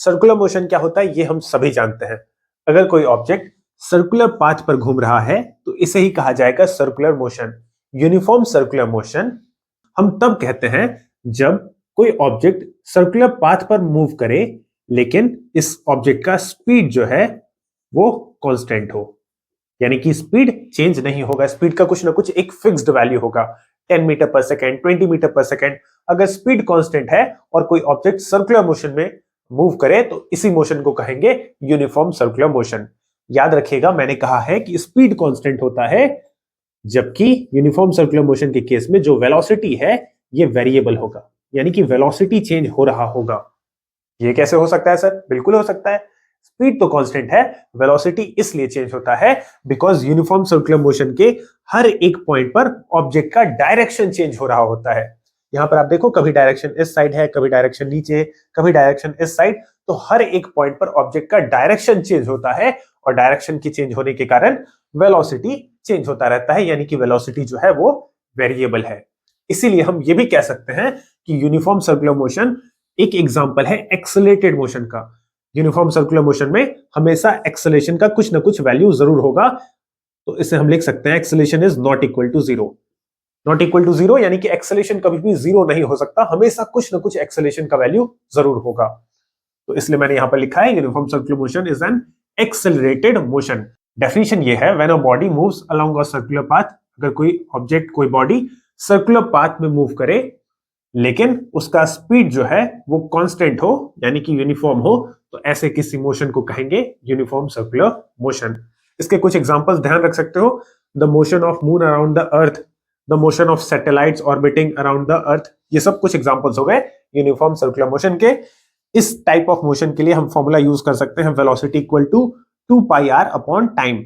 Circular motion क्या होता है ये हम सभी जानते हैं। अगर कोई ऑब्जेक्ट सर्कुलर पाथ पर घूम रहा है तो इसे ही कहा जाएगा circular motion. Uniform circular motion हम तब कहते हैं जब कोई ऑब्जेक्ट सर्कुलर पाथ पर मूव करे लेकिन इस ऑब्जेक्ट का स्पीड जो है वो कांस्टेंट हो, यानी कि स्पीड चेंज नहीं होगा, स्पीड का कुछ ना कुछ एक फिक्स्ड वैल्यू होगा, 10 मीटर पर सेकेंड, 20 मीटर पर सेकेंड। अगर स्पीड कांस्टेंट है और कोई ऑब्जेक्ट सर्कुलर मोशन में मूव करे तो इसी मोशन को कहेंगे यूनिफॉर्म सर्कुलर मोशन। याद रखिएगा मैंने कहा है कि स्पीड कांस्टेंट होता है, जबकि यूनिफॉर्म सर्कुलर मोशन के केस में जो वेलोसिटी है ये वेरिएबल होगा, यानी कि वेलोसिटी चेंज हो रहा होगा। ये कैसे हो सकता है सर? बिल्कुल हो सकता है। स्पीड तो कांस्टेंट है, वेलोसिटी इसलिए चेंज होता है बिकॉज यूनिफॉर्म सर्कुलर मोशन के हर एक पॉइंट पर ऑब्जेक्ट का डायरेक्शन चेंज हो रहा होता है। यहां पर आप देखो कभी डायरेक्शन इस साइड है, कभी डायरेक्शन नीचे, कभी डायरेक्शन इस साइड, तो हर एक पॉइंट पर ऑब्जेक्ट का डायरेक्शन चेंज होता है और डायरेक्शन की चेंज होने के कारण वेलोसिटी चेंज होता रहता है, यानी कि वेलोसिटी जो है वो वेरिएबल है। इसीलिए हम ये भी कह सकते हैं कि यूनिफॉर्म सर्कुलर मोशन एक एग्जांपल है एक्सेलरेटेड मोशन का। यूनिफॉर्म सर्कुलर मोशन में हमेशा एक्सेलरेशन का कुछ ना कुछ वैल्यू जरूर होगा, तो इसे हम लिख सकते हैं acceleration is not equal to zero. Not equal to zero यानी कि एक्सेलरेशन कभी भी जीरो नहीं हो सकता, हमेशा कुछ ना कुछ एक्सेलरेशन का वैल्यू जरूर होगा। तो इसलिए मैंने यहां पर लिखा है uniform circular motion is an accelerated motion. Definition ये है, when a body moves along a circular path, अगर कोई ऑब्जेक्ट कोई बॉडी सर्कुलर पाथ में मूव करे लेकिन उसका स्पीड जो है वो कांस्टेंट हो यानी कि यूनिफॉर्म हो, तो ऐसे किसी मोशन को कहेंगे यूनिफॉर्म सर्कुलर मोशन। इसके कुछ एग्जांपल्स ध्यान रख सकते हो, the motion of moon around the earth, the motion of satellites orbiting around the earth, ये सब कुछ एग्जांपल्स हो गए यूनिफॉर्म सर्कुलर मोशन के। इस टाइप ऑफ मोशन के लिए हम फॉर्मूला यूज कर सकते हैं velocity equal to 2 pi r upon time.